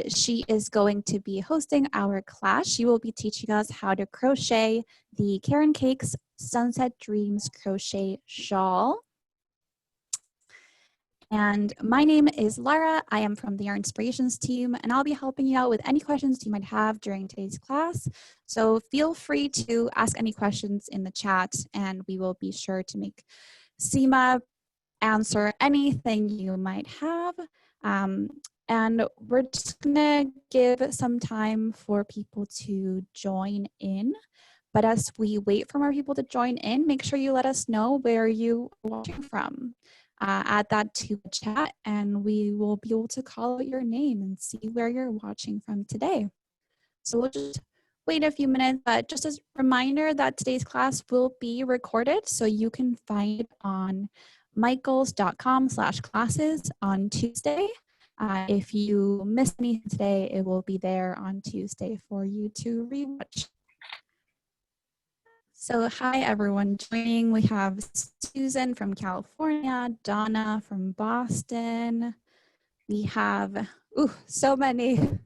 She is going to be hosting our class. She will be teaching us how to crochet the Caron Cakes Sunset Dreams Crochet Shawl. And my name is Lara. I am from the Yarn Inspirations team, and I'll be helping you out with any questions you might have during today's class. So feel free to ask any questions in the chat, and we will be sure to make Seema answer anything you might have. And we're just gonna give some time for people to join in. But as we wait for more people to join in, make sure you let us know where you are watching from. Add that to the chat and we will be able to call out your name and see where you're watching from today. So we'll just wait a few minutes, but just as a reminder that today's class will be recorded, so you can find it on michaels.com/classes on Tuesday. If you missed anything today, it will be there on Tuesday for you to rewatch. So hi everyone joining. We have Susan from California, Donna from Boston. We have, so many.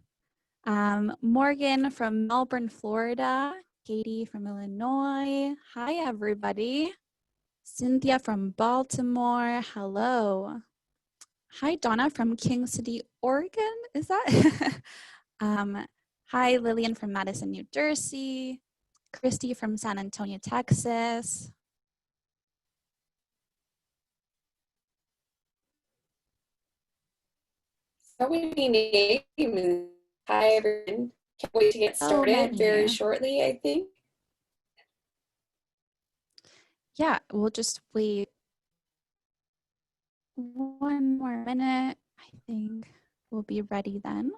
Morgan from Melbourne, Florida. Katie from Illinois. Hi everybody. Cynthia from Baltimore. Hello. Hi Donna from King City, Oregon. Is that? Hi Lillian from Madison, New Jersey. Christy from San Antonio, Texas. So many names. Hi, everyone. Can't wait to get started very shortly, I think. Yeah, we'll just wait one more minute. I think we'll be ready then.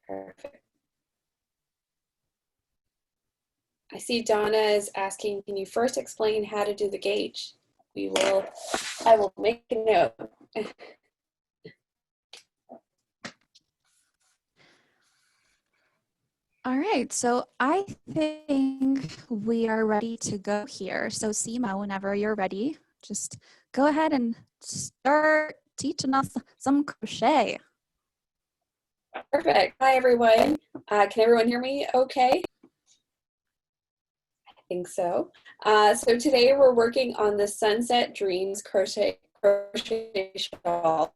Perfect. I see Donna is asking, can you first explain how to do the gauge? I will make a note. All right, so I think we are ready to go here. So Seema, whenever you're ready, just go ahead and start teaching us some crochet. Perfect. Hi, everyone. Can everyone hear me okay? I think so. So today we're working on the Sunset Dreams crochet shawl.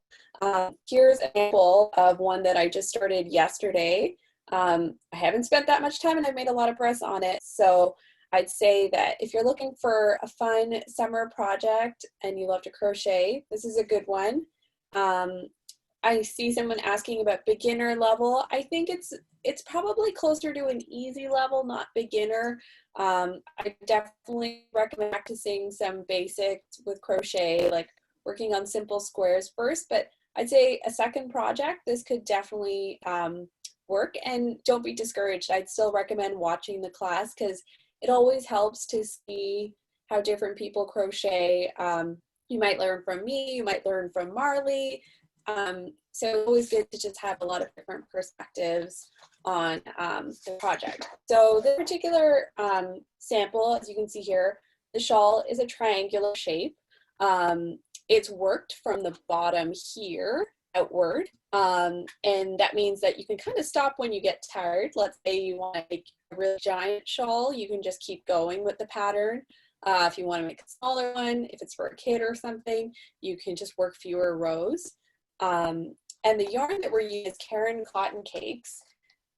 Here's an example of one that I just started yesterday. I haven't spent that much time and I've made a lot of press on it. So I'd say that if you're looking for a fun summer project and you love to crochet, this is a good one. I see someone asking about beginner level. I think it's probably closer to an easy level, not beginner. I definitely recommend practicing some basics with crochet, like working on simple squares first, but I'd say a second project, this could definitely work, and don't be discouraged. I'd still recommend watching the class because it always helps to see how different people crochet. You might learn from me, you might learn from Marley. So it's always good to just have a lot of different perspectives on the project. So this particular sample, as you can see here, the shawl is a triangular shape. It's worked from the bottom here outward, and that means that you can kind of stop when you get tired. Let's say you want to make a really giant shawl, you can just keep going with the pattern. If you want to make a smaller one, if it's for a kid or something, you can just work fewer rows. And the yarn that we're using is Caron Cotton Cakes.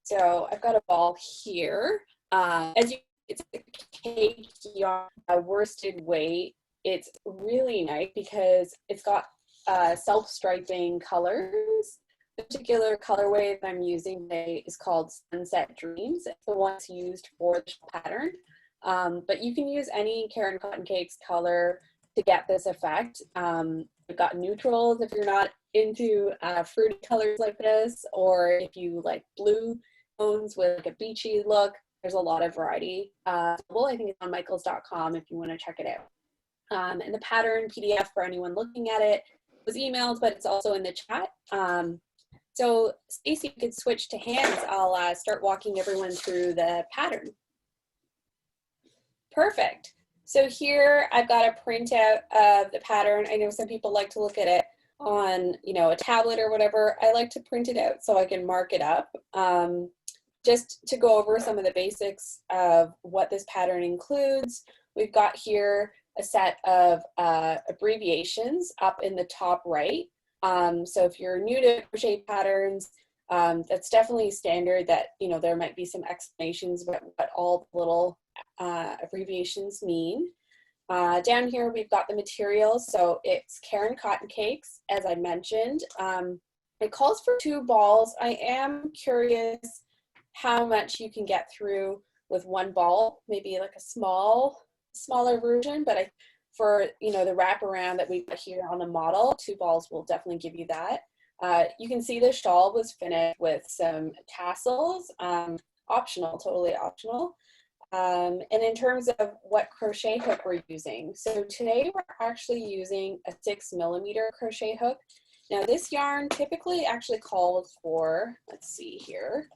So I've got a ball here. It's a cake yarn, worsted weight. It's really nice because it's got self-striping colors. The particular colorway that I'm using today is called Sunset Dreams. It's the one that's used for the pattern. But you can use any Caron Cotton Cakes color to get this effect. We've got neutrals if you're not into fruity colors like this, or if you like blue tones with like a beachy look. There's a lot of variety. I think it's on michaels.com if you want to check it out. And the pattern PDF for anyone looking at it was emailed, but it's also in the chat. So Stacey, you could switch to hands. I'll start walking everyone through the pattern. Perfect. So here I've got a printout of the pattern. I know some people like to look at it on, you know, a tablet or whatever, I like to print it out so I can mark it up. Just to go over some of the basics of what this pattern includes, we've got here a set of abbreviations up in the top right. So if you're new to crochet patterns, that's definitely standard that, you know, there might be some explanations about what all the little abbreviations mean. Down here we've got the materials, so it's Caron cotton cakes, as I mentioned. It calls for 2 balls. I am curious how much you can get through with 1 ball, maybe like a smaller version, but for, you know, the wraparound that we've got here on the model, 2 balls will definitely give you that. You can see the shawl was finished with some tassels, optional, totally optional. And in terms of what crochet hook we're using, so today we're actually using a 6mm crochet hook. Now this yarn typically actually calls for, let's see here,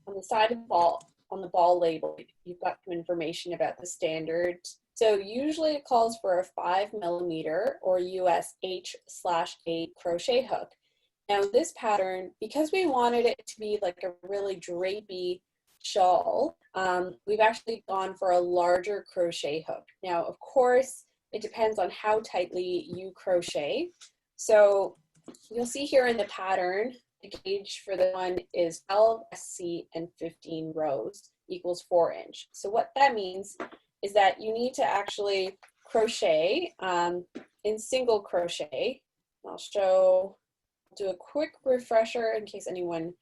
on the side of the ball, on the ball label, you've got some information about the standard. So usually it calls for a 5mm or US H/A crochet hook. Now this pattern, because we wanted it to be like a really drapey shawl, we've actually gone for a larger crochet hook. Now, of course, it depends on how tightly you crochet. So you'll see here in the pattern, the gauge for the one is 12 SC and 15 rows equals 4 inch. So what that means is that you need to actually crochet in single crochet. I'll do a quick refresher in case anyone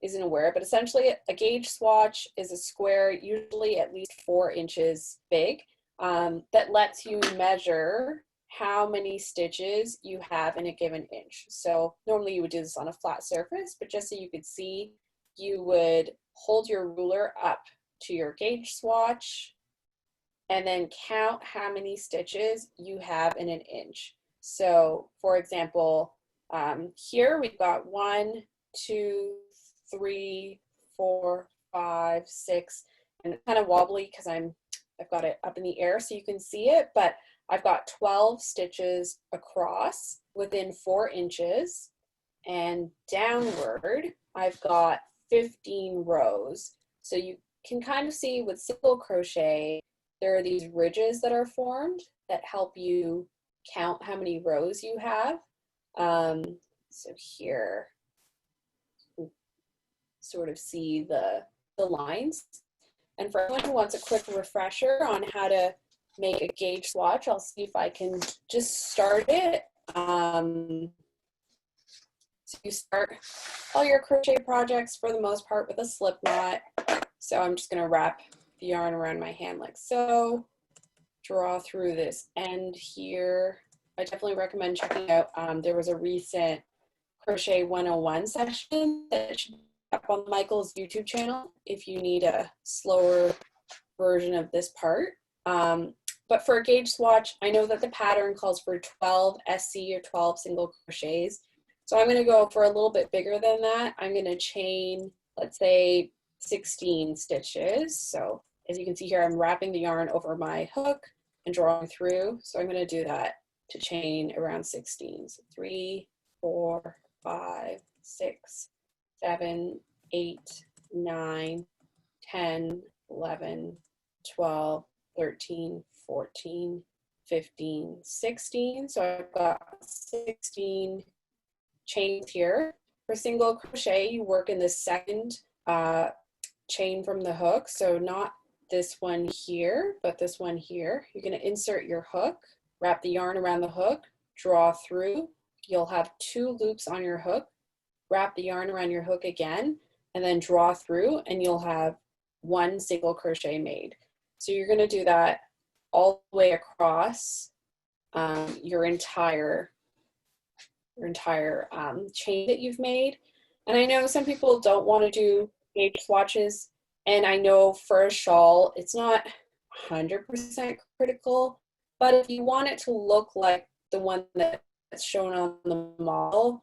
isn't aware, but essentially a gauge swatch is a square, usually at least 4 inches big, that lets you measure how many stitches you have in a given inch. So normally you would do this on a flat surface, but just so you could see, you would hold your ruler up to your gauge swatch and then count how many stitches you have in an inch. So for example, here we've got 1, 2, 3, 4, 5, 6, and it's kind of wobbly because I've got it up in the air so you can see it, but I've got 12 stitches across within 4 inches, and downward I've got 15 rows. So you can kind of see with single crochet, there are these ridges that are formed that help you count how many rows you have. So here, you can sort of see the lines. And for anyone who wants a quick refresher on how to make a gauge swatch, I'll see if I can just start it. So you start all your crochet projects for the most part with a slip knot. So I'm just gonna wrap the yarn around my hand like so, draw through this end here. I definitely recommend checking out, there was a recent Crochet 101 session that should be up on Michael's YouTube channel if you need a slower version of this part. But for a gauge swatch, I know that the pattern calls for 12 SC or 12 single crochets. So I'm going to go for a little bit bigger than that. I'm going to chain, let's say 16 stitches. So as you can see here, I'm wrapping the yarn over my hook and drawing through. So I'm going to do that to chain around 16. So 3, 4, 5, 6, 7, 8, 9, 10, 11, 12, 13, 14, 15, 16. So I've got 16 chains here. For single crochet, you work in the second chain from the hook. So not this one here, but this one here. You're going to insert your hook, wrap the yarn around the hook, draw through. You'll have 2 loops on your hook, wrap the yarn around your hook again, and then draw through, and you'll have 1 single crochet made. So you're going to do that all the way across your entire chain that you've made. And I know some people don't want to do gauge swatches, and I know for a shawl it's not 100% critical, but if you want it to look like the one that's shown on the model,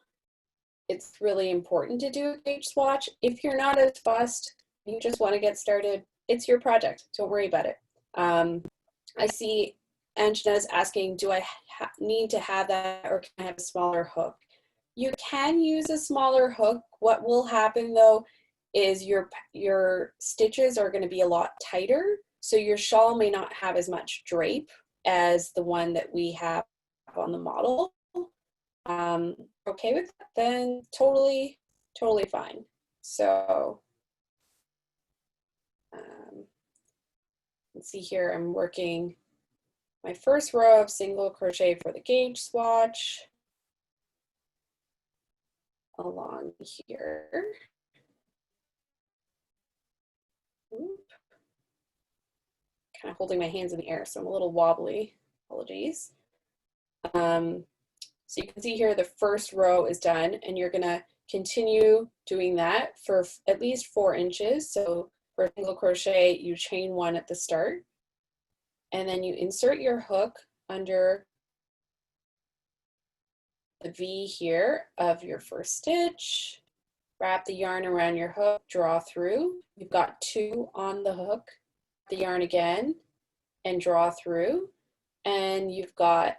it's really important to do a gauge swatch. If you're not as fussed, you just want to get started, it's your project. Don't worry about it. I see Anjana's asking, do I need to have that, or can I have a smaller hook? You can use a smaller hook. What will happen though is your stitches are going to be a lot tighter, so your shawl may not have as much drape as the one that we have on the model. Okay with that, then totally fine. So let's see here, I'm working my first row of single crochet for the gauge swatch along here. Kind of holding my hands in the air, so I'm a little wobbly. Apologies. So you can see here the first row is done, and you're going to continue doing that for at least 4 inches. So for a single crochet, you chain 1 at the start, and then you insert your hook under the V here of your first stitch, wrap the yarn around your hook, draw through. You've got 2 on the hook, the yarn again, and draw through, and you've got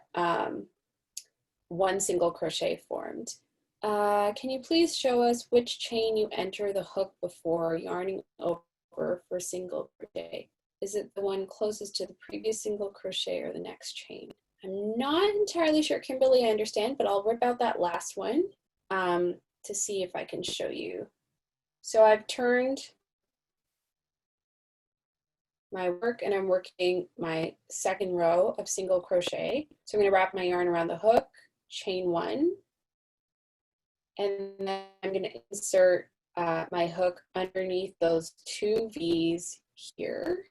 1 single crochet formed. Can you please show us which chain you enter the hook before yarning over for single crochet? Is it the one closest to the previous single crochet or the next chain? I'm not entirely sure, Kimberly, I understand, but I'll rip out that last one to see if I can show you. So I've turned my work and I'm working my second row of single crochet. So I'm going to wrap my yarn around the hook, chain 1, and then I'm going to insert my hook underneath those 2 V's here.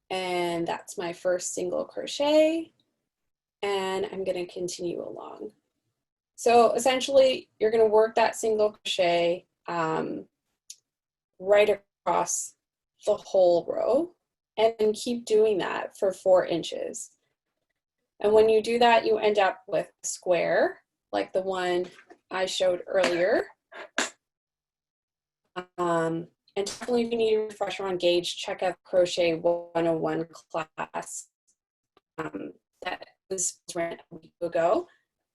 And that's my first single crochet, and I'm going to continue along. So essentially, you're going to work that single crochet right across the whole row, and then keep doing that for 4 inches. And when you do that, you end up with a square, like the one I showed earlier. And definitely, if you need a refresher on gauge, check out Crochet 101 class that was ran a week ago.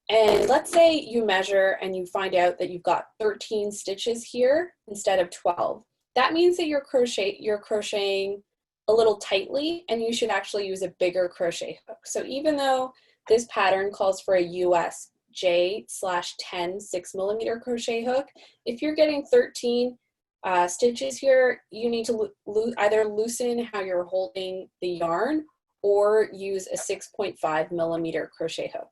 And let's say you measure and you find out that you've got 13 stitches here instead of 12. That means that you're crocheting a little tightly, and you should actually use a bigger crochet hook. So even though this pattern calls for a US J/10 6mm crochet hook, if you're getting 13 stitches here, you need to either loosen how you're holding the yarn or use a 6.5mm crochet hook.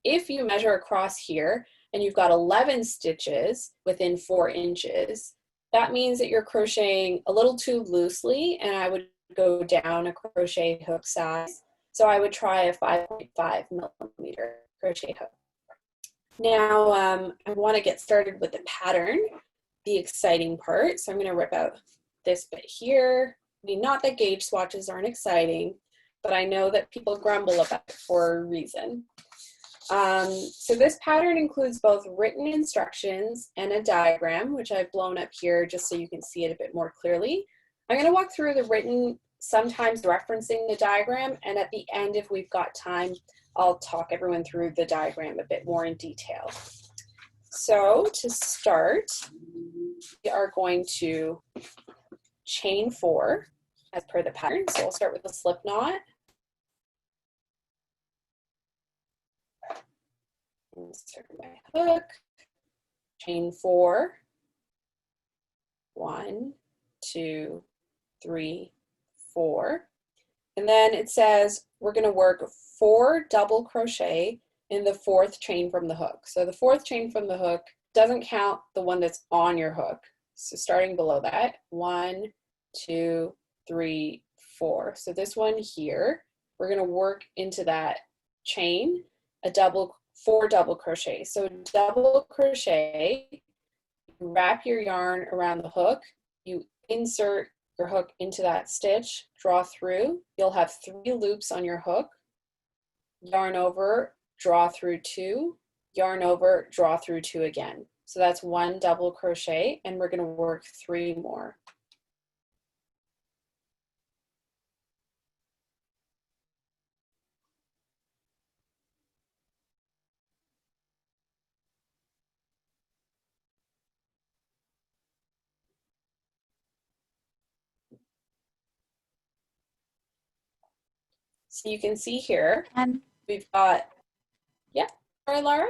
If you measure across here and you've got 11 stitches within 4 inches, that means that you're crocheting a little too loosely, and I would go down a crochet hook size. So I would try a 5.5mm crochet hook. Now I want to get started with the pattern, the exciting part. So I'm going to rip out this bit here. I mean, not that gauge swatches aren't exciting, but I know that people grumble about it for a reason. So this pattern includes both written instructions and a diagram, which I've blown up here just so you can see it a bit more clearly. I'm going to walk through the written, sometimes referencing the diagram, and at the end, if we've got time, I'll talk everyone through the diagram a bit more in detail. So to start, we are going to chain 4 as per the pattern. So we'll start with a slip knot. Insert my hook, chain 4, 1, 2, 3, 4, and then it says we're going to work 4 double crochet in the 4th chain from the hook. So the 4th chain from the hook doesn't count the one that's on your hook. So starting below that, 1, 2, 3, 4. So this one here, we're going to work into that chain, 4 double crochet. So double crochet, wrap your yarn around the hook, you insert your hook into that stitch, draw through, you'll have 3 loops on your hook, yarn over, draw through 2, yarn over, draw through 2 again. So that's 1 double crochet, and we're going to work 3 more. So you can see here, And we've got, yeah, sorry, Laura?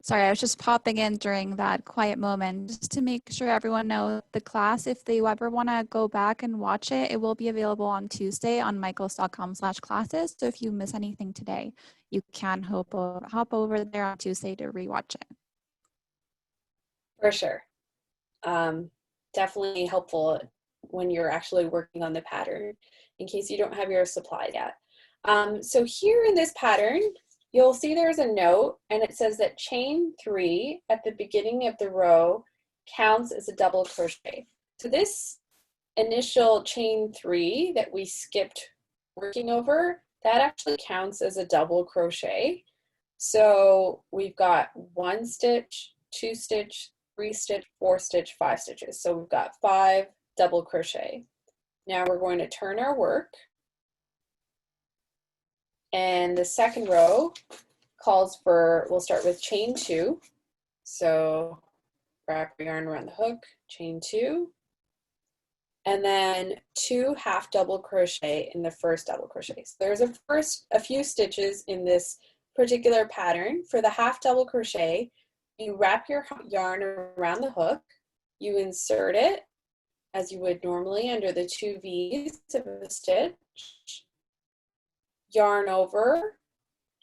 sorry, I was just popping in during that quiet moment just to make sure everyone knows the class. If they ever want to go back and watch it, it will be available on Tuesday on michaels.com/classes. So if you miss anything today, you can hop over there on Tuesday to rewatch it. For sure. Definitely helpful when you're actually working on the pattern in case you don't have your supply yet. So here in this pattern, you'll see there's a note and it says that chain 3 at the beginning of the row counts as a double crochet. So this initial chain 3 that we skipped working over, that actually counts as a double crochet. So we've got 1 stitch, 2 stitch, 3 stitch, 4 stitch, 5 stitches. So we've got 5 double crochet. Now we're going to turn our work. And the second row calls for, we'll start with chain 2. So wrap your yarn around the hook, chain 2, and then 2 half double crochet in the first double crochet. So there's a few stitches in this particular pattern. For the half double crochet, you wrap your yarn around the hook, you insert it as you would normally under the 2 V's of the stitch, yarn over,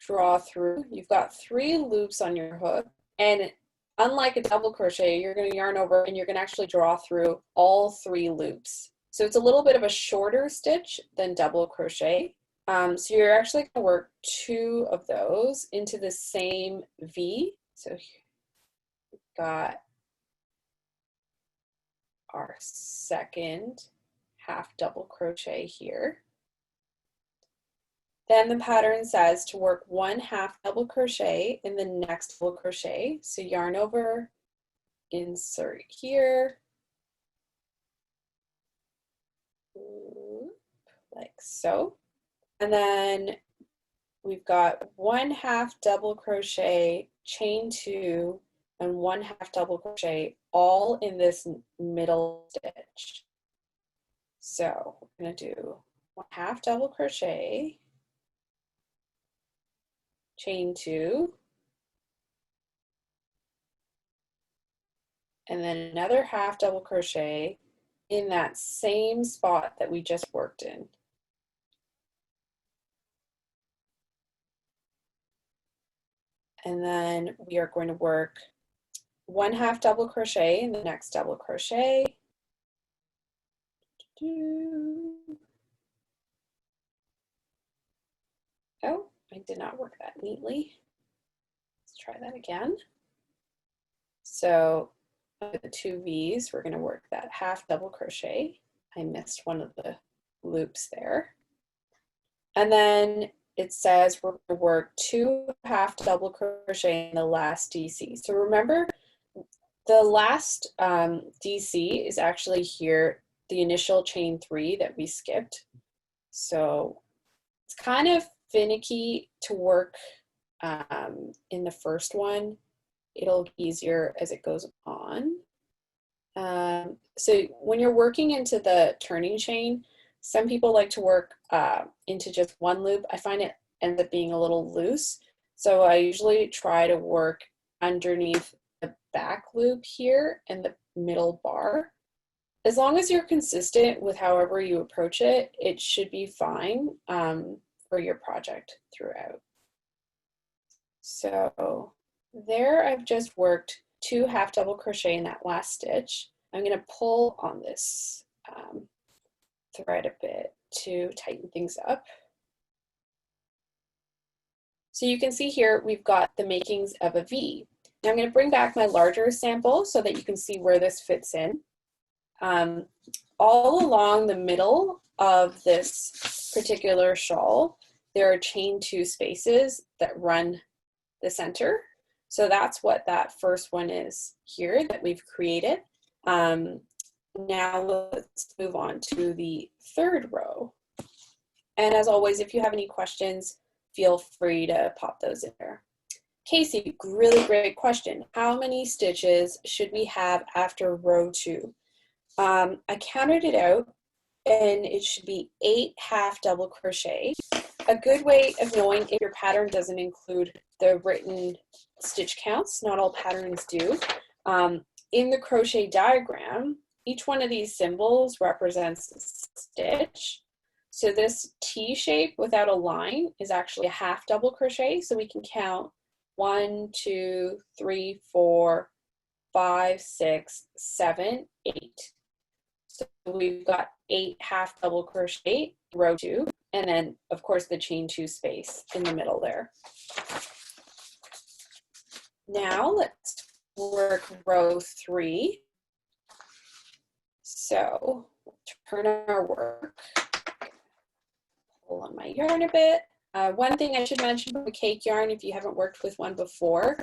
draw through. You've got 3 loops on your hook, and unlike a double crochet, you're going to yarn over and you're going to actually draw through all 3 loops. So it's a little bit of a shorter stitch than double crochet. So you're actually going to work 2 of those into the same V. So we've got our second half double crochet here. Then the pattern says to work 1 half double crochet in the next double crochet. So yarn over, insert here, like so. And then we've got 1 half double crochet, chain 2, and 1 half double crochet all in this middle stitch. So we're going to do 1 half double crochet, chain 2, and then another half double crochet in that same spot that we just worked in. And then we are going to work 1 half double crochet in the next double crochet. Oh, I did not work that neatly. Let's try that again. So with the 2 V's, we're going to work that half double crochet. I missed one of the loops there. And then it says we're going to work 2 half double crochet in the last DC. So remember, the last DC is actually here, the initial chain 3 that we skipped. So it's kind of finicky to work in the first one. It'll be easier as it goes on. So when you're working into the turning chain, some people like to work into just 1 loop. I find it ends up being a little loose. So I usually try to work underneath the back loop here and the middle bar. As long as you're consistent with however you approach it, it should be fine for your project throughout. So there I've just worked 2 half double crochet in that last stitch. I'm going to pull on this thread a bit to tighten things up. So you can see here we've got the makings of a V. Now I'm going to bring back my larger sample so that you can see where this fits in. All along the middle of this particular shawl, there are chain 2 spaces that run the center. So that's what that first one is here that we've created. Now let's move on to the third row. And as always, if you have any questions, feel free to pop those in there. Casey, really great question. How many stitches should we have after row 2? I counted it out and it should be 8 half double crochet. A good way of knowing if your pattern doesn't include the written stitch counts, not all patterns do, in the crochet diagram, each one of these symbols represents a stitch. So this T shape without a line is actually a half double crochet. So we can count 1, 2, 3, 4, 5, 6, 7, 8. So we've got 8 half double crochet, row 2, and then of course the chain 2 space in the middle there. Now let's work row 3. So we'll turn our work, pull on my yarn a bit. One thing I should mention about cake yarn, if you haven't worked with one before,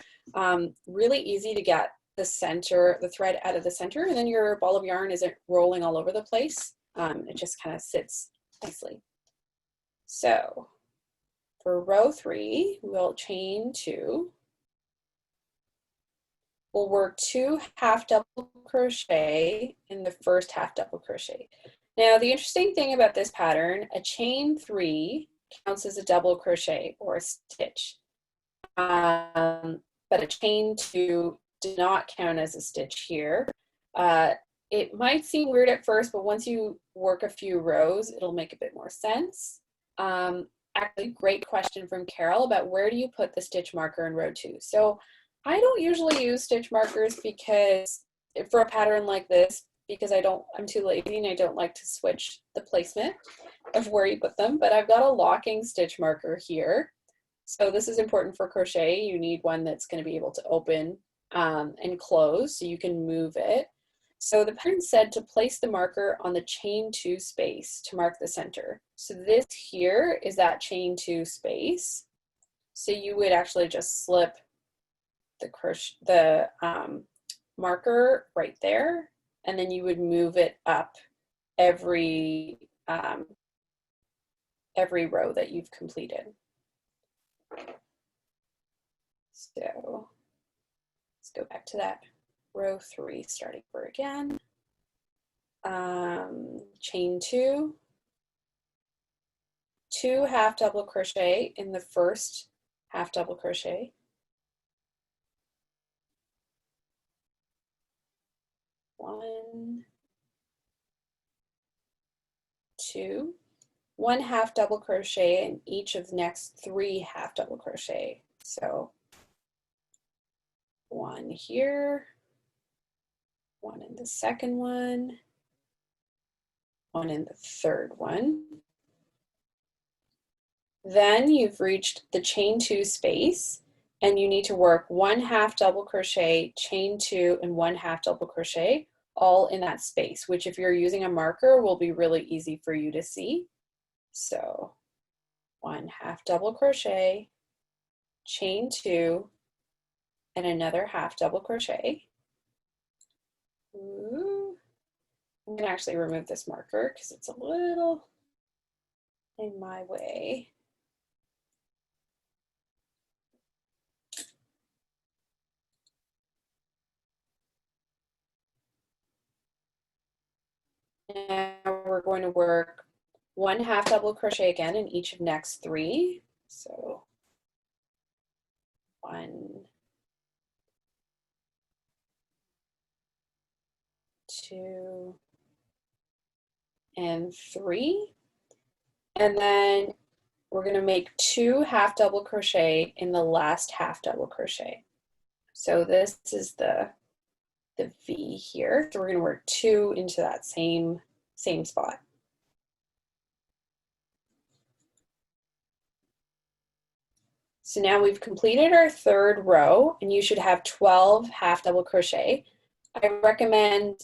really easy to get the center, the thread out of the center, and then your ball of yarn isn't rolling all over the place. It just kind of sits nicely. So for row 3, we'll chain 2. We'll work 2 half double crochet in the first half double crochet. Now the interesting thing about this pattern, a chain 3 counts as a double crochet or a stitch, but a chain 2 does not count as a stitch here. It might seem weird at first, but once you work a few rows, it'll make a bit more sense. Actually, great question from Carol about where do you put the stitch marker in row 2. So I don't usually use stitch markers because for a pattern like this, because I'm too lazy and I don't like to switch the placement of where you put them, but I've got a locking stitch marker here. So this is important for crochet. You need one that's going to be able to open and close so you can move it. So the pattern said to place the marker on the chain 2 space to mark the center. So this here is that chain 2 space. So you would actually just slip the marker right there, and then you would move it up every row that you've completed. So let's go back to that row 3 starting over again. Chain 2, 2 half double crochet in the first half double crochet. 1, 2, 1 half double crochet in each of the next 3 half double crochet. So 1 here, 1 in the second one, 1 in the third one. Then you've reached the chain 2 space, and you need to work 1 half double crochet, chain 2, and 1 half double crochet all in that space, which if you're using a marker will be really easy for you to see. So 1 half double crochet, chain 2, and another half double crochet. Ooh. I'm going to actually remove this marker because it's a little in my way. Now we're going to work 1 half double crochet again in each of next 3. So 1, 2, and 3. And then we're going to make 2 half double crochet in the last half double crochet. So this is the V here. So we're going to work 2 into that same spot. So now we've completed our third row, and you should have 12 half double crochet. I recommend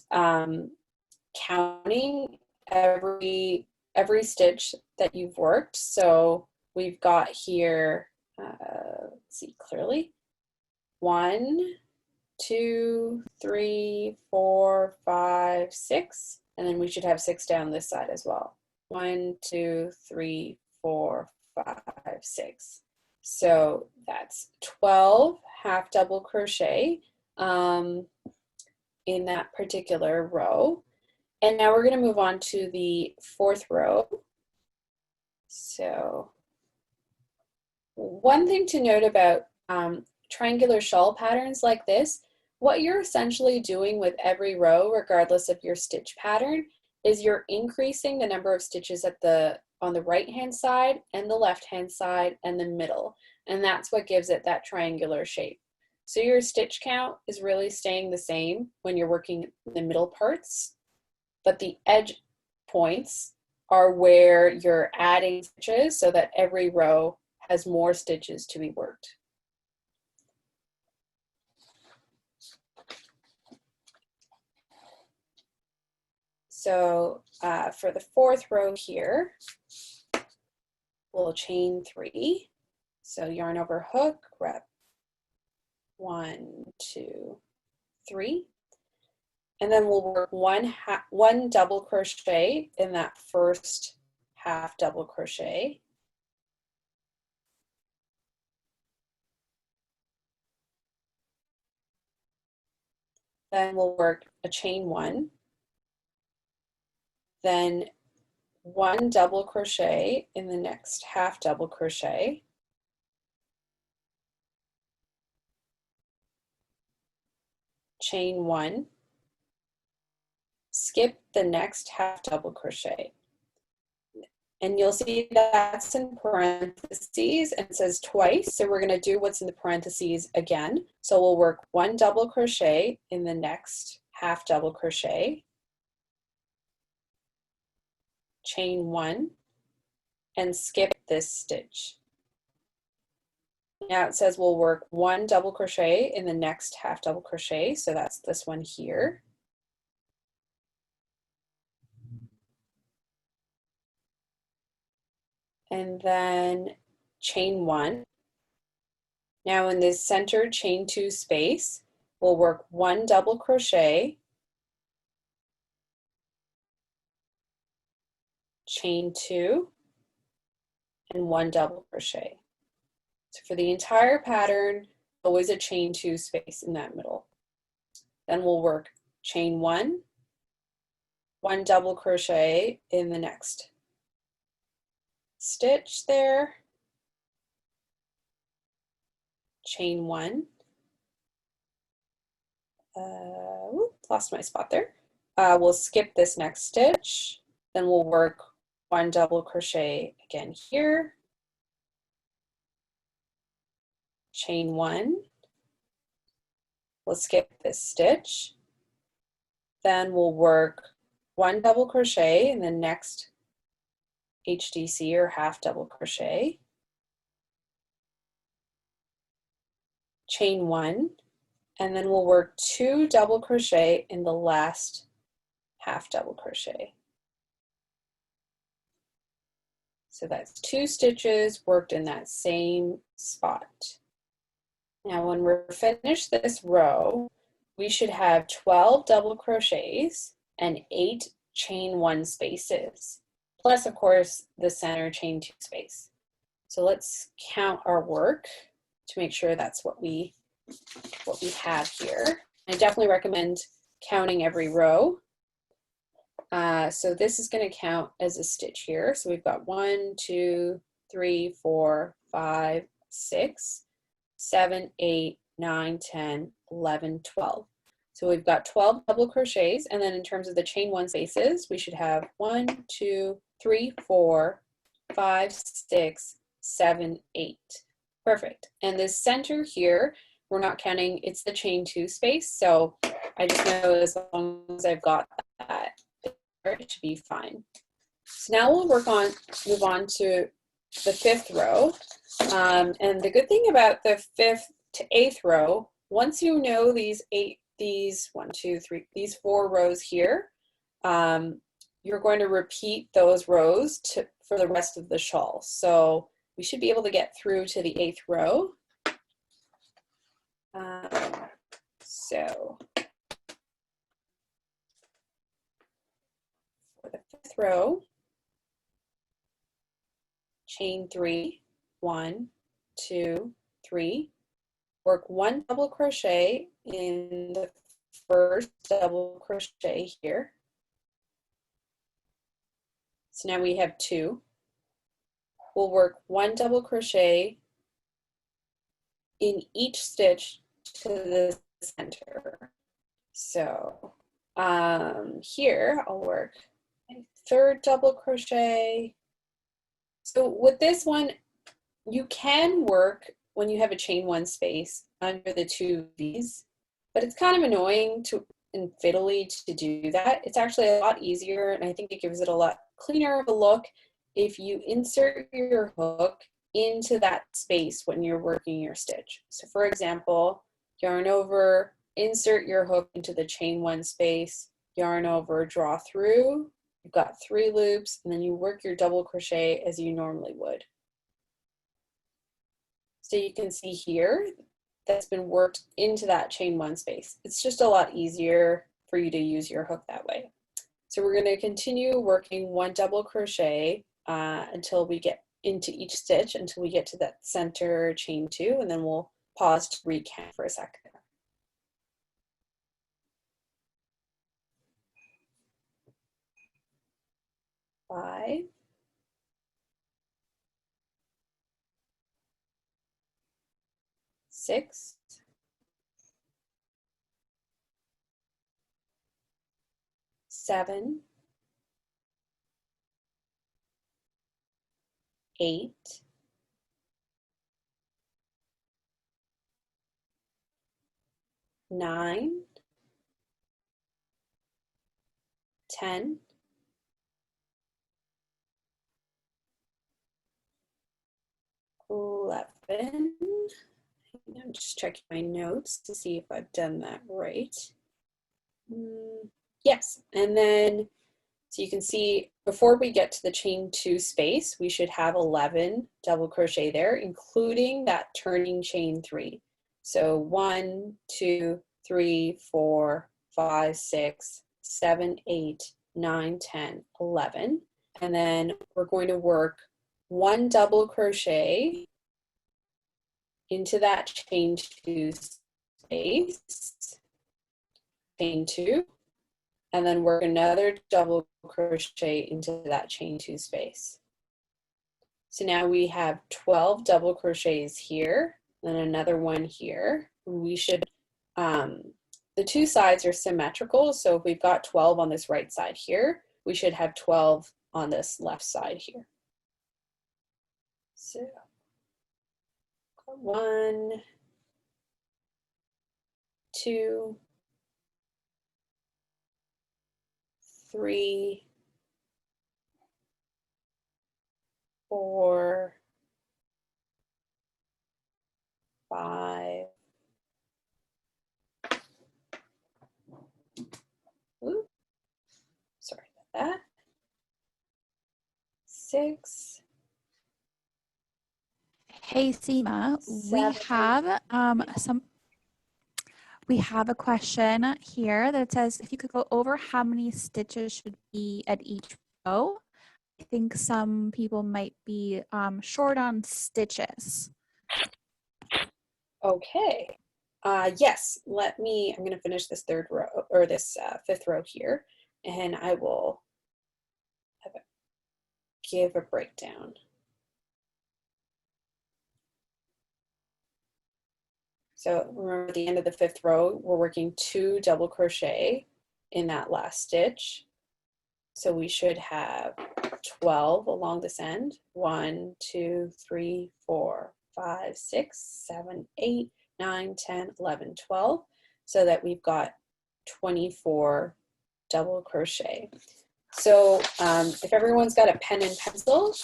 counting every stitch that you've worked. So we've got here, let's see clearly, 1, 2, 3, 4, 5, 6, and then we should have 6 down this side as well. 1, 2, 3, 4, 5, 6. So that's 12 half double crochet in that particular row. And now we're going to move on to the 4th row. So one thing to note about triangular shawl patterns like this, what you're essentially doing with every row, regardless of your stitch pattern, is you're increasing the number of stitches on the right hand side and the left hand side and the middle. And that's what gives it that triangular shape. So your stitch count is really staying the same when you're working the middle parts, but the edge points are where you're adding stitches so that every row has more stitches to be worked. So for the 4th row here, we'll chain 3. So yarn over hook, rep 1, 2, 3. And then we'll work one double crochet in that first half double crochet. Then we'll work a chain 1. Then 1 double crochet in the next half double crochet. Chain 1. Skip the next half double crochet. And you'll see that's in parentheses and it says twice. So we're going to do what's in the parentheses again. So we'll work 1 double crochet in the next half double crochet. Chain 1 and skip this stitch. Now it says we'll work 1 double crochet in the next half double crochet. So that's this one here. And then chain 1. Now in this center chain 2 space, we'll work 1 double crochet, chain 2, and 1 double crochet. So for the entire pattern, always a chain 2 space in that middle. Then we'll work chain 1, 1 double crochet in the next stitch there, chain 1, lost my spot there. We'll skip this next stitch, then we'll work 1 double crochet again here, chain 1, we'll skip this stitch, then we'll work 1 double crochet in the next HDC or half double crochet, chain 1, and then we'll work 2 double crochet in the last half double crochet. So that's 2 stitches worked in that same spot. Now when we're finished this row, we should have 12 double crochets and 8 chain 1 spaces, plus of course the center chain 2 space. So let's count our work to make sure that's what we have here. I definitely recommend counting every row. So this is going to count as a stitch here. So we've got 1, 2, 3, 4, 5, 6, 7, 8, 9, 10, 11, 12. So we've got 12 double crochets, and then in terms of the chain 1 spaces, we should have 1, 2, 3, 4, 5, 6, 7, 8. Perfect. And this center here, we're not counting, it's the chain 2 space, so I just know as long as I've got that, it should be fine. So now we'll move on to the 5th row. And the good thing about the 5th to 8th row, once you know these 4 rows here, you're going to repeat those rows for the rest of the shawl. So we should be able to get through to the 8th row. So for the 5th row, chain 3, 1, 2, 3, work 1 double crochet in the first double crochet here, So now we have 2. We'll work 1 double crochet in each stitch to the center. So here I'll work a 3rd double crochet. So with this one, you can work when you have a chain 1 space under the 2 of these, but it's kind of annoying and fiddly to do that. It's actually a lot easier, and I think it gives it a lot cleaner of a look if you insert your hook into that space when you're working your stitch. So for example, yarn over, insert your hook into the chain 1 space, yarn over, draw through, you've got 3 loops, and then you work your double crochet as you normally would. So you can see here that's been worked into that chain 1 space. It's just a lot easier for you to use your hook that way. So we're going to continue working 1 double crochet until we get into each stitch, until we get to that center chain 2, and then we'll pause to recount for a second. 5, 6, 7, 8, 9, 10, 11. I'm just checking my notes to see if I've done that right. Yes, and then so you can see before we get to the chain 2 space, we should have 11 double crochet there, including that turning chain 3. So 1, 2, 3, 4, 5, 6, 7, 8, 9, 10, 11. And then we're going to work 1 double crochet into that chain 2 space, chain 2, and then work another double crochet into that chain 2 space. So now we have 12 double crochets here, and another one here. We should, the 2 sides are symmetrical, so if we've got 12 on this right side here, we should have 12 on this left side here. So 1, 2, 3, 4, 5. Ooh, sorry about that. 6. Hey Seema, 7. we have a question here that says if you could go over how many stitches should be at each row. I think some people might be short on stitches. Okay. Yes, I'm going to finish this 3rd row, or this 5th row here, and I will give a breakdown. So remember at the end of the 5th row, we're working 2 double crochet in that last stitch. So we should have 12 along this end. 1, 2, 3, 4, 5, 6, 7, 8, 9, 10, 11, 12, so that we've got 24 double crochet. So if everyone's got a pen and pencil,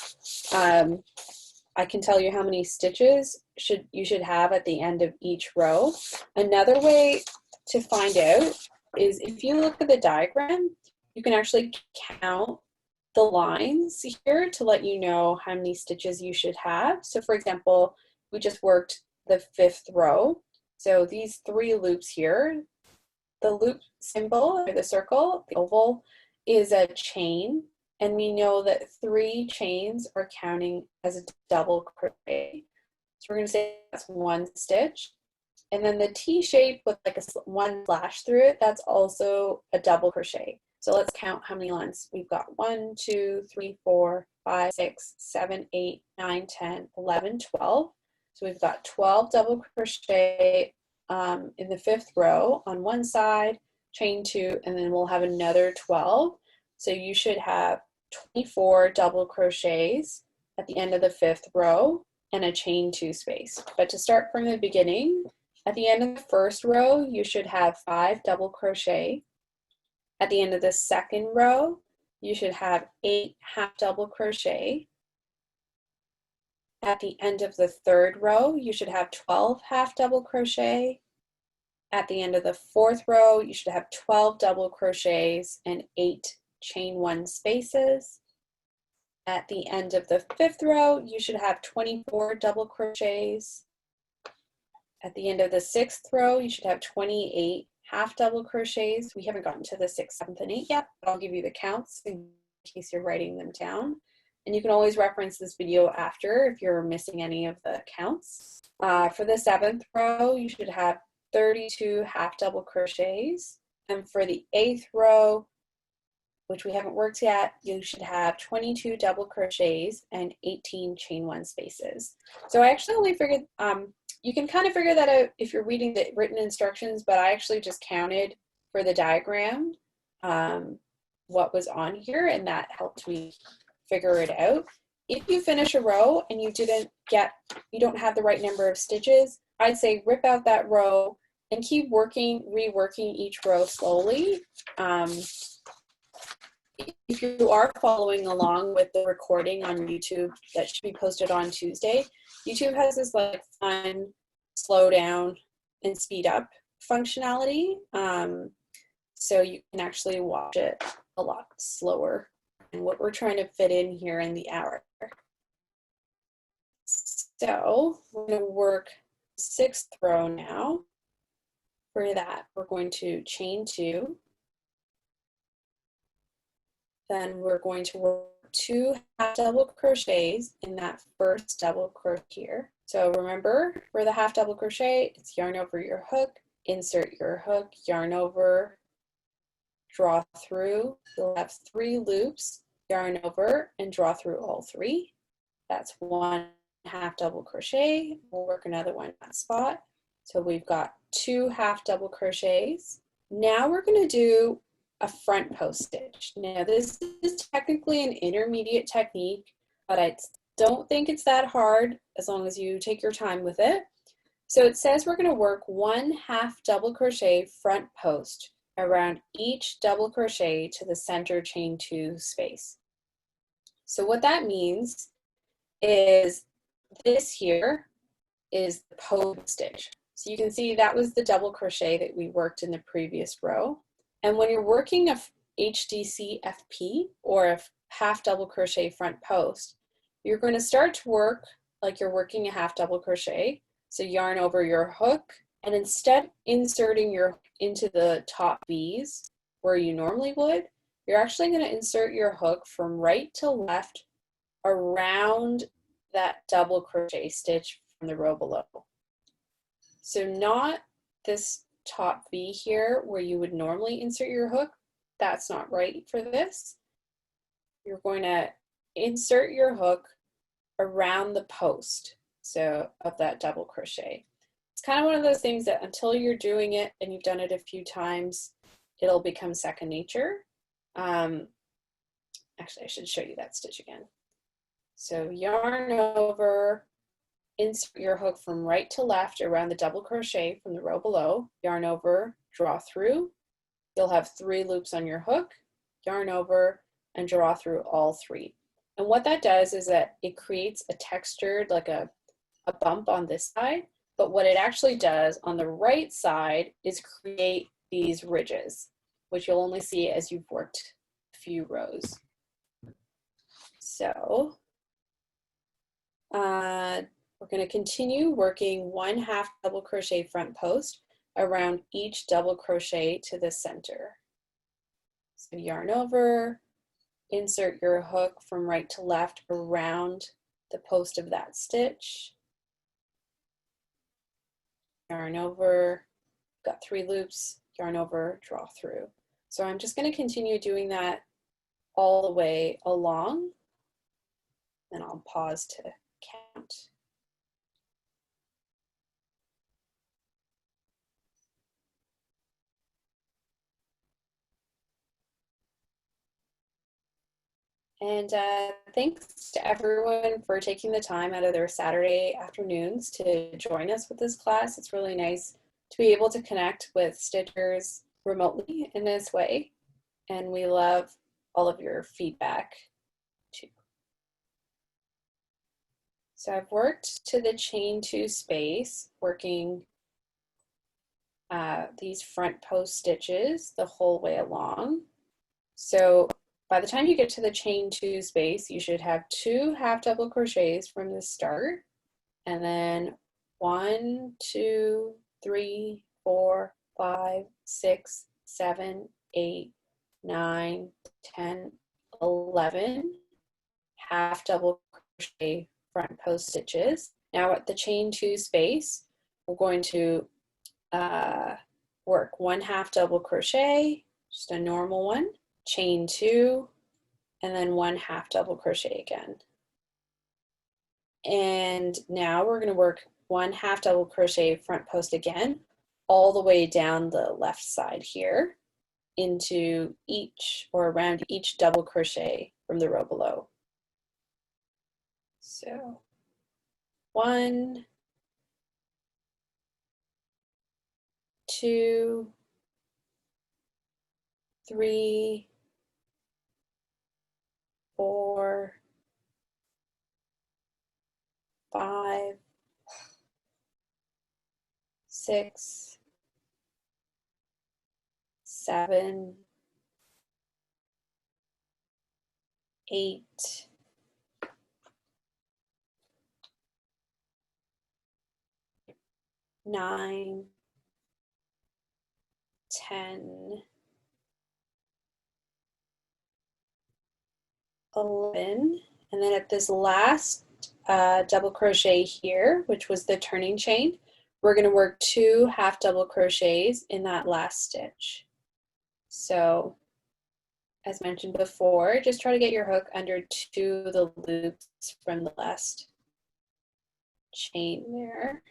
I can tell you how many stitches you should have at the end of each row. Another way to find out is if you look at the diagram, you can actually count the lines here to let you know how many stitches you should have. So for example, we just worked the 5th row. So these 3 loops here, the loop symbol or the circle, the oval, is a chain. And we know that 3 chains are counting as a double crochet. So we're going to say that's 1 stitch. And then the T shape with like 1 slash through it, that's also a double crochet. So let's count how many lines. We've got 1, 2, 3, 4, 5, 6, 7, 8, 9, 10, 11, 12. So we've got 12 double crochet in the 5th row on one side, chain 2, and then we'll have another 12. So you should have 24 double crochets at the end of the 5th row and a chain 2 space. But to start from the beginning, at the end of the 1st row, you should have 5 double crochet. At the end of the 2nd row, you should have 8 half double crochet. At the end of the 3rd row, you should have 12 half double crochet. At the end of the 4th row, you should have 12 double crochets and 8 chain 1 spaces. At the end of the 5th row, you should have 24 double crochets. At the end of the 6th row, you should have 28 half double crochets. We haven't gotten to the 6th, 7th, and 8th yet, but I'll give you the counts in case you're writing them down. And you can always reference this video after if you're missing any of the counts. For the 7th row, you should have 32 half double crochets. And for the 8th row, which we haven't worked yet, you should have 22 double crochets and 18 chain 1 spaces. So I actually only figured, you can kind of figure that out if you're reading the written instructions, but I actually just counted for the diagram what was on here, and that helped me figure it out. If you finish a row and you don't have the right number of stitches, I'd say rip out that row and keep reworking each row slowly. If you are following along with the recording on YouTube that should be posted on Tuesday, YouTube has this like fun slow down and speed up functionality. So you can actually watch it a lot slower and what we're trying to fit in here in the hour. So we're going to work 6th row now. For that, we're going to chain 2. Then we're going to work 2 half double crochets in that first double crochet here. So remember, for the half double crochet, it's yarn over your hook, insert your hook, yarn over, draw through. You'll have 3 loops, yarn over, and draw through all 3. That's 1 half double crochet. We'll work another one in that spot. So we've got 2 half double crochets. Now we're going to do a front post stitch. Now this is technically an intermediate technique, but I don't think it's that hard as long as you take your time with it. So it says we're going to work 1 half double crochet front post around each double crochet to the center chain 2 space. So what that means is this here is the post stitch. So you can see that was the double crochet that we worked in the previous row. And when you're working a HDC FP or a half double crochet front post, you're going to start to work like you're working a half double crochet. So yarn over your hook, and instead inserting your into the top V's where you normally would, you're actually going to insert your hook from right to left around that double crochet stitch from the row below. So not this top V here where you would normally insert your hook. That's not right for this. You're going to insert your hook around the post of that double crochet. It's kind of one of those things that until you're doing it and you've done it a few times, it'll become second nature. Actually, I should show you that stitch again. So yarn over, insert your hook from right to left around the double crochet from the row below, yarn over, draw through. You'll have 3 loops on your hook, yarn over, and draw through all 3. And what that does is that it creates a textured, like a bump on this side, but what it actually does on the right side is create these ridges, which you'll only see as you've worked a few rows. So we're going to continue working 1 half double crochet front post around each double crochet to the center. So yarn over, insert your hook from right to left around the post of that stitch. Yarn over, got 3 loops, yarn over, draw through. So I'm just going to continue doing that all the way along, and I'll pause to count. And thanks to everyone for taking the time out of their Saturday afternoons to join us with this class. It's really nice to be able to connect with stitchers remotely in this way. And we love all of your feedback too. So I've worked to the chain 2 space, working these front post stitches the whole way along. So by the time you get to the chain 2 space, you should have 2 half double crochets from the start, and then 1, 2, 3, 4, 5, 6, 7, 8, 9, 10, 11 half double crochet front post stitches. Now at the chain 2 space, we're going to work 1 half double crochet, just a normal one, chain 2, and then 1 half double crochet again. And now we're going to work 1 half double crochet front post again, all the way down the left side here into each or around each double crochet from the row below. So 1, 2, 3, 4, 5, 6, 7, 8, 9, 10, 11, and then at this last double crochet here, which was the turning chain, we're going to work 2 half double crochets in that last stitch. So as mentioned before, just try to get your hook under 2 of the loops from the last chain there.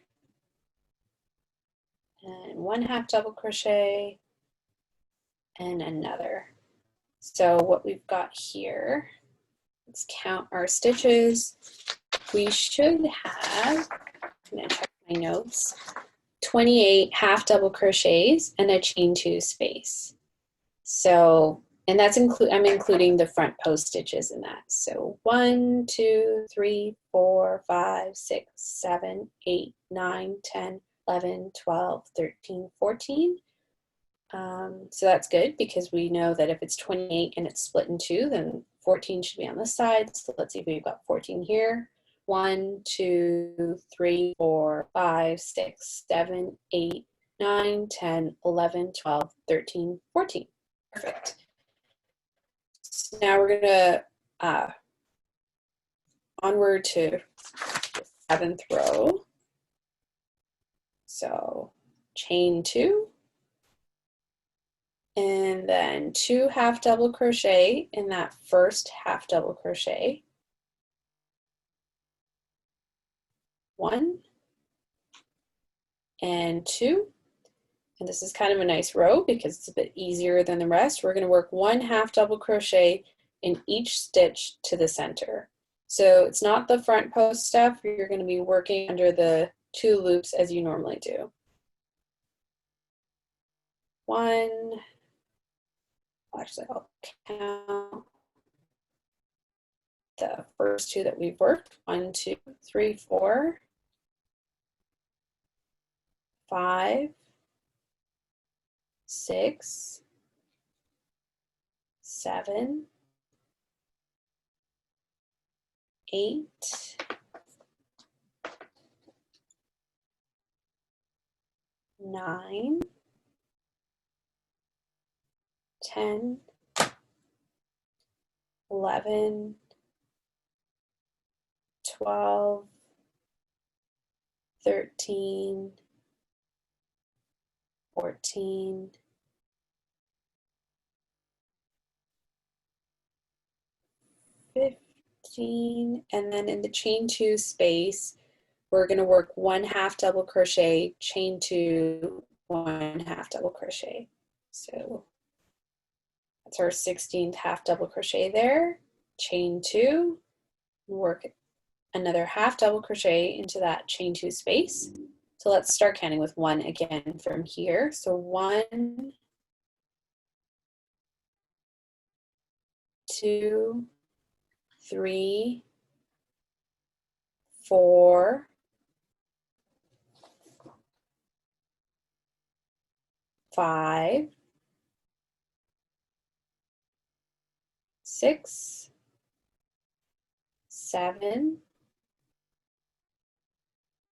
And 1 half double crochet and another. So what we've got here, let's count our stitches. We should have, I'm going to check my notes, 28 half double crochets and a chain 2 space. So, and that's I'm including the front post stitches in that. So 1, 2, 3, 4, 5, 6, 7, 8, 9, 10, 11, 12, 13, 14. So that's good because we know that if it's 28 and it's split in 2, then 14 should be on this side. So let's see if we've got 14 here. 1, 2, 3, 4, 5, 6, 7, 8, 9, 10, 11, 12, 13, 14. Perfect. So now we're going to onward to the 7th row. So chain 2. And then 2 half double crochet in that first half double crochet. 1 and 2. And this is kind of a nice row because it's a bit easier than the rest. We're going to work 1 half double crochet in each stitch to the center. So it's not the front post stuff. You're going to be working under the 2 loops as you normally do. 1, actually I'll count the first 2 that we've worked. 1, 2, 3, 4, 5, 6, 7, 8, 9, 10, 11, 12, 13, 14, 16, and then in the chain 2 space, we're going to work 1 half double crochet, chain 2, 1 half double crochet. So that's our 16th half double crochet there, chain 2, work another half double crochet into that chain 2 space. So let's start counting with 1 again from here. So 1, 2, 3, 4, 5, 6, 7,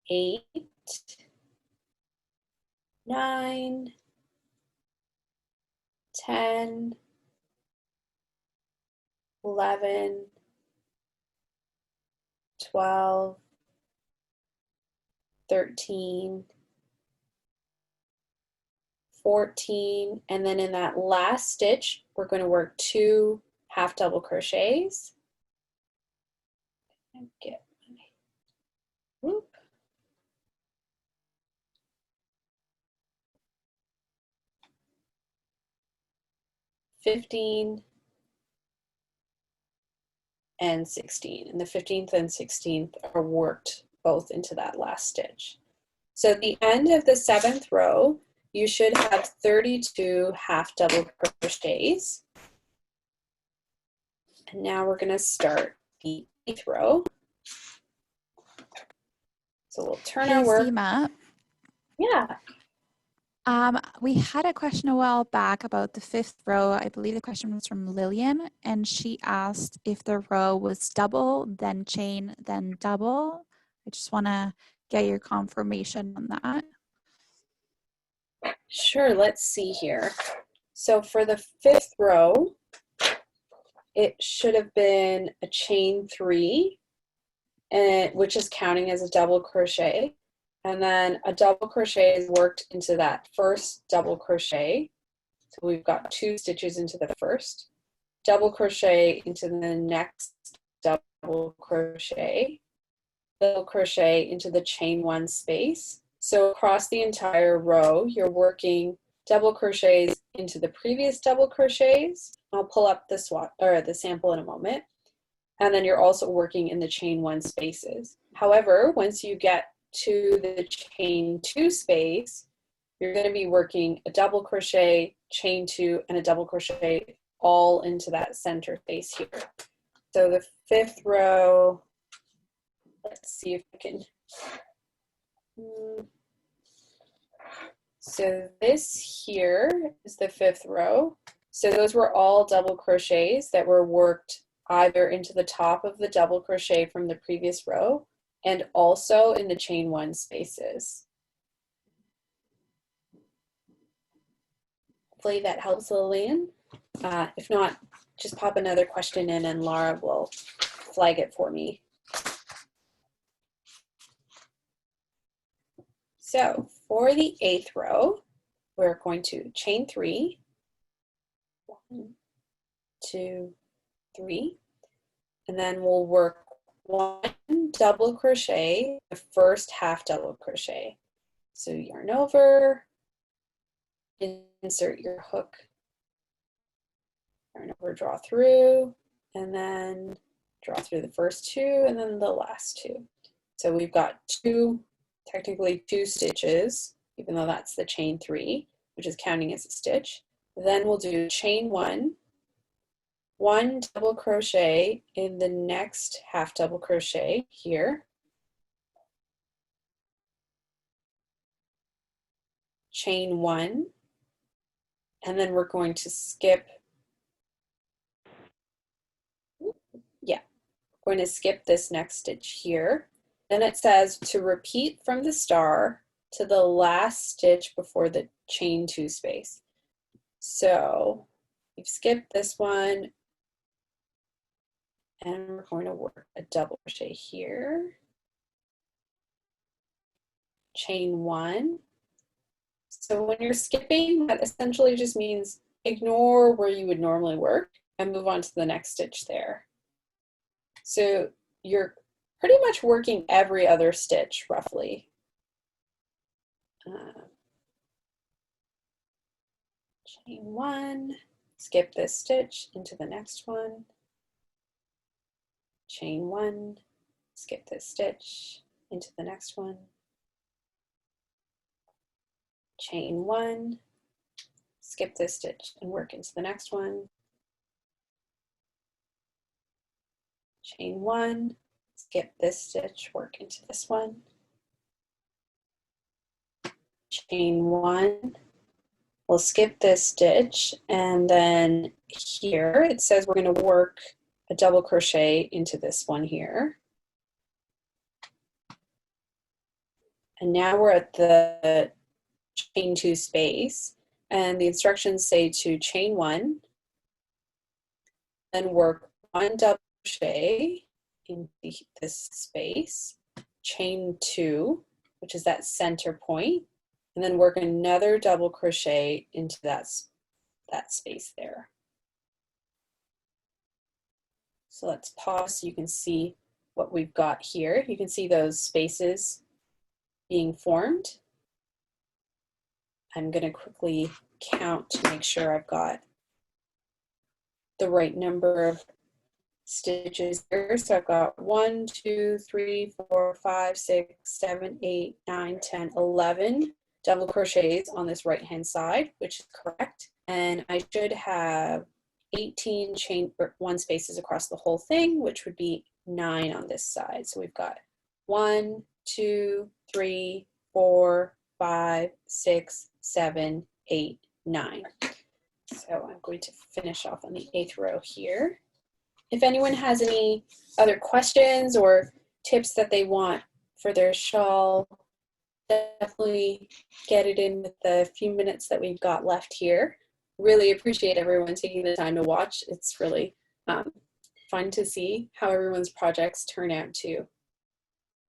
8, 9, 10, 11, 12, 13, 14, and then in that last stitch, we're going to work 2 half double crochets. And get my whoop. $15 and 16, and the 15th and 16th are worked both into that last stitch. So at the end of the 7th row, you should have 32 half double crochets. And now we're going to start the 8th row. So we'll turn our work. Seema, Yeah. we had a question a while back about the 5th row. I believe the question was from Lillian, and she asked if the row was double, then chain, then double. I just want to get your confirmation on that. Sure, let's see here. So for the 5th row, it should have been a chain 3, which is counting as a double crochet. And then a double crochet is worked into that first double crochet. So we've got 2 stitches into the first. Double crochet into the next double crochet. Double crochet into the chain 1 space. So across the entire row, you're working double crochets into the previous double crochets. I'll pull up the swatch or the sample in a moment. And then you're also working in the chain 1 spaces. However, once you get to the chain 2 space, you're going to be working a double crochet, chain 2, and a double crochet all into that center space here. So the 5th row, let's see if I can. So this here is the 5th row. So those were all double crochets that were worked either into the top of the double crochet from the previous row and also in the chain 1 spaces. Hopefully that helps, Lillian. If not, just pop another question in and Laura will flag it for me. So for the 8th row, we're going to chain 3, 1, 2, 3, and then we'll work 1 double crochet, the first half double crochet. So yarn over, insert your hook, yarn over, draw through, and then draw through the first 2 and then the last 2. So we've got technically 2 stitches, even though that's the chain 3, which is counting as a stitch. Then we'll do chain 1, 1 double crochet in the next half double crochet here, chain 1, and then we're going to skip, this next stitch here. Then it says to repeat from the star to the last stitch before the chain 2 space. So we've skipped this one, and we're going to work a double crochet here, chain 1. So when you're skipping, that essentially just means ignore where you would normally work and move on to the next stitch there. So you're pretty much working every other stitch roughly. Chain one, skip this stitch into the next one, chain one, skip this stitch into the next one, chain one, skip this stitch and work into the next one, chain one, skip this stitch, work into this one, chain one, we'll skip this stitch, and then here it says we're going to work a double crochet into this one here. And now we're at the chain two space, and the instructions say to chain one, then work one double crochet in this space, chain two, which is that center point, and then work another double crochet into that space there. So let's pause so you can see what we've got here. You can see those spaces being formed. I'm going to quickly count to make sure I've got the right number of stitches here. So I've got 1, 2, 3, 4, 5, 6, 7, 8, 9, 10, 11 double crochets on this right hand side, which is correct. And I should have 18 chain one spaces across the whole thing, which would be 9 on this side. So we've got 1, 2, 3, 4, 5, 6, 7, 8, 9. So I'm going to finish off on the 8th row here. If anyone has any other questions or tips that they want for their shawl, definitely get it in with the few minutes that we've got left here. Really appreciate everyone taking the time to watch. It's really fun to see how everyone's projects turn out too.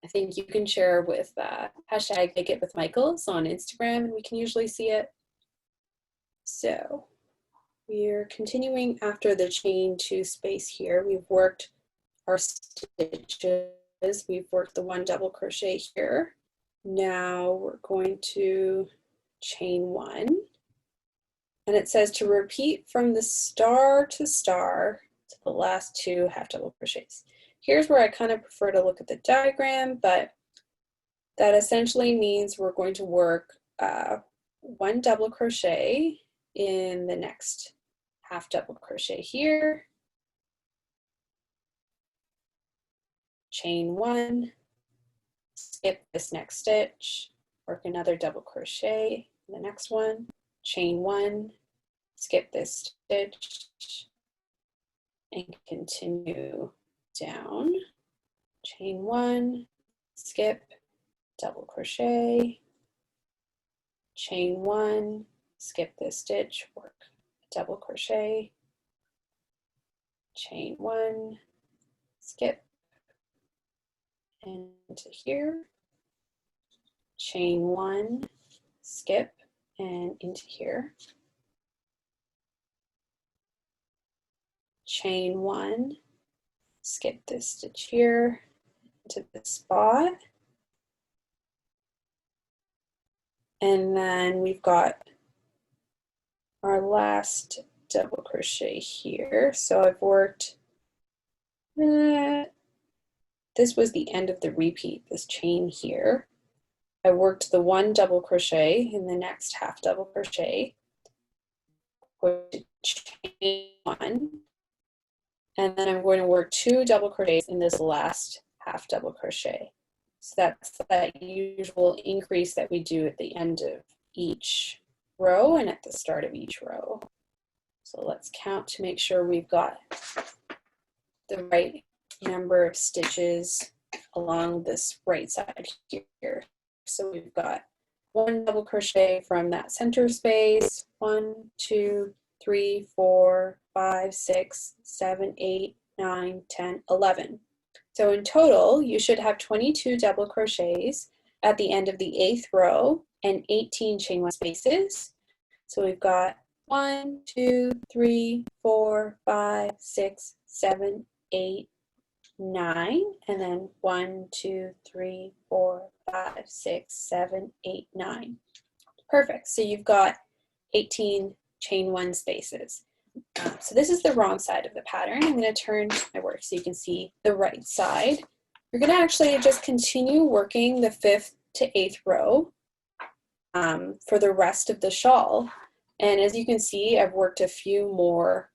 I think you can share with hashtag Make It With Michaels on Instagram, and we can usually see it. So we're continuing after the chain two space here. We've worked our stitches. We've worked the one double crochet here. Now we're going to chain one. And it says to repeat from the star to the last 2 half double crochets. Here's where I kind of prefer to look at the diagram, but that essentially means we're going to work one double crochet in the next half double crochet here, chain one, skip this next stitch, work another double crochet in the next one, chain one, skip this stitch, and continue down, chain one, skip, double crochet, chain one, skip this stitch, work double crochet, chain one, skip, and into here, chain one, skip, and into here, chain one, skip this stitch here into this spot, and then we've got our last double crochet here. So I've worked, this was the end of the repeat, this chain here. I worked the one double crochet in the next half double crochet, chain one, and then I'm going to work 2 double crochets in this last half double crochet. So that's that usual increase that we do at the end of each row and at the start of each row. So let's count to make sure we've got the right number of stitches along this right side here. So we've got 1 double crochet from that center space, 1, 2, 3, 4, 5, 6, 7, 8, 9, 10, 11. So in total, you should have 22 double crochets at the end of the 8th row and 18 chain one spaces. So we've got 1, 2, 3, 4, 5, 6, 7, 8, 9, and then 1, 2, 3, 4, 5, 6, 7, 8, 9. Perfect. So you've got 18 chain 1 spaces. So this is the wrong side of the pattern. I'm going to turn my work so you can see the right side. You're going to actually just continue working the 5th to 8th row for the rest of the shawl. And as you can see, I've worked a few more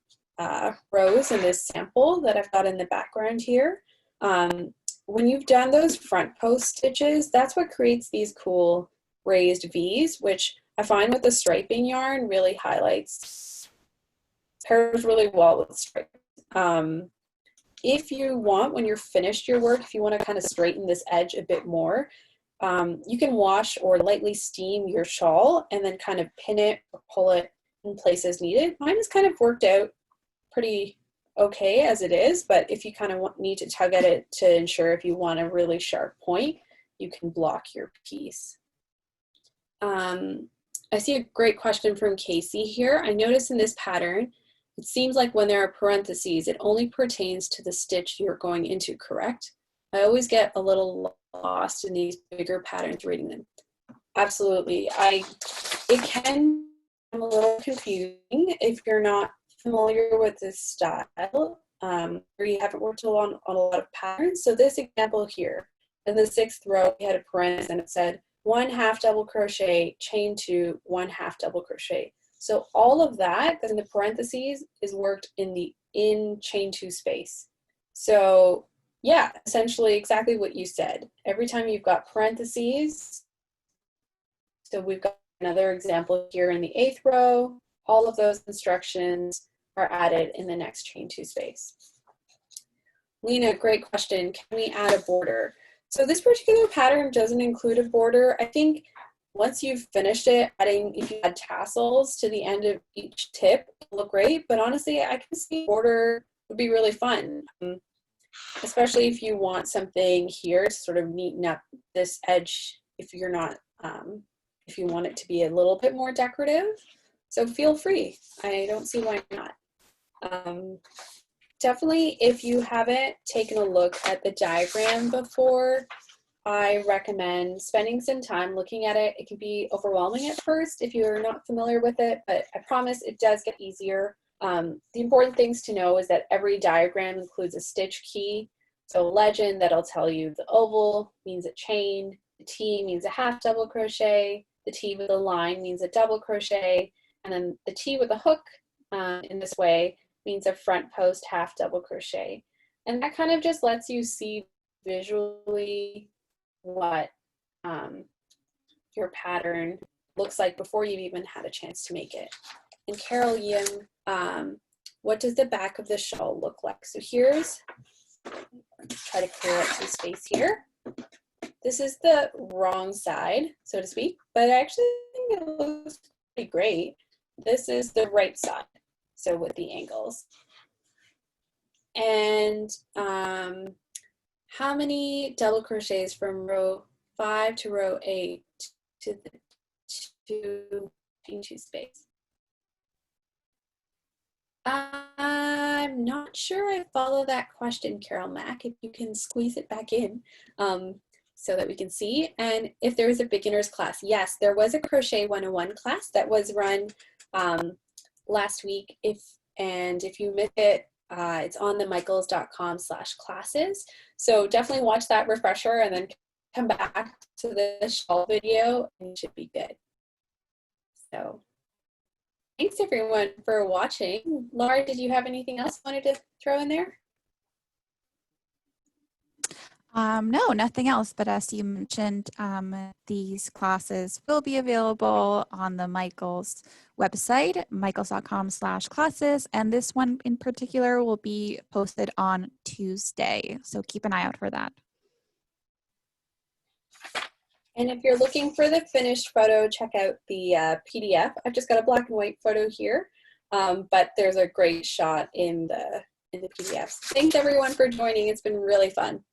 rows in this sample that I've got in the background here. When you've done those front post stitches, that's what creates these cool raised V's, which I find with the striping yarn really highlights, pairs really well with stripes. If you want, when you're finished your work, if you want to kind of straighten this edge a bit more, you can wash or lightly steam your shawl and then kind of pin it or pull it in places needed. Mine has kind of worked out pretty okay as it is, but if you kind of need to tug at it to ensure if you want a really sharp point, you can block your piece. I see a great question from Casey here. I notice in this pattern, it seems like when there are parentheses, it only pertains to the stitch you're going into, correct? I always get a little lost in these bigger patterns reading them. Absolutely. It can be a little confusing if you're not familiar with this style or you haven't worked on a lot of patterns. So this example here, in the 6th row, we had a parenthesis and it said 1 half double crochet, chain 2, 1 half double crochet. So all of that in the parentheses is worked in the chain 2 space. So yeah, essentially exactly what you said. Every time you've got parentheses, so we've got another example here in the 8th row, all of those instructions are added in the next chain 2 space. Lena, great question. Can we add a border? So this particular pattern doesn't include a border. I think once you've finished it, if you add tassels to the end of each tip, it'll look great. But honestly, I can see a border would be really fun, especially if you want something here to sort of neaten up this edge if you're not, if you want it to be a little bit more decorative. So feel free. I don't see why not. Definitely, if you haven't taken a look at the diagram before, I recommend spending some time looking at it. It can be overwhelming at first if you're not familiar with it, but I promise it does get easier. The important things to know is that every diagram includes a stitch key. So a legend that'll tell you the oval means a chain, the T means a half double crochet, the T with a line means a double crochet, and then the T with a hook in this way means a front post half double crochet. And that kind of just lets you see visually what your pattern looks like before you've even had a chance to make it. And Carol Yim, what does the back of the shawl look like? So here's, try to clear up some space here. This is the wrong side, so to speak, but I actually think it looks pretty great. This is the right side, so with the angles. And how many double crochets from row 5 to row 8 to the chain 2 space? I'm not sure I follow that question, Carol Mack, if you can squeeze it back in so that we can see. And if there is a beginner's class, yes, there was a Crochet 101 class that was run last week. If you missed it, it's on the michaels.com/classes. So definitely watch that refresher and then come back to the shawl video and you should be good. So thanks everyone for watching. Laura, did you have anything else you wanted to throw in there? No, nothing else, but as you mentioned, these classes will be available on the Michaels website, michaels.com/classes, and this one in particular will be posted on Tuesday, so keep an eye out for that. And if you're looking for the finished photo, check out the PDF. I've just got a black and white photo here, but there's a great shot in the PDFs. Thanks everyone for joining. It's been really fun.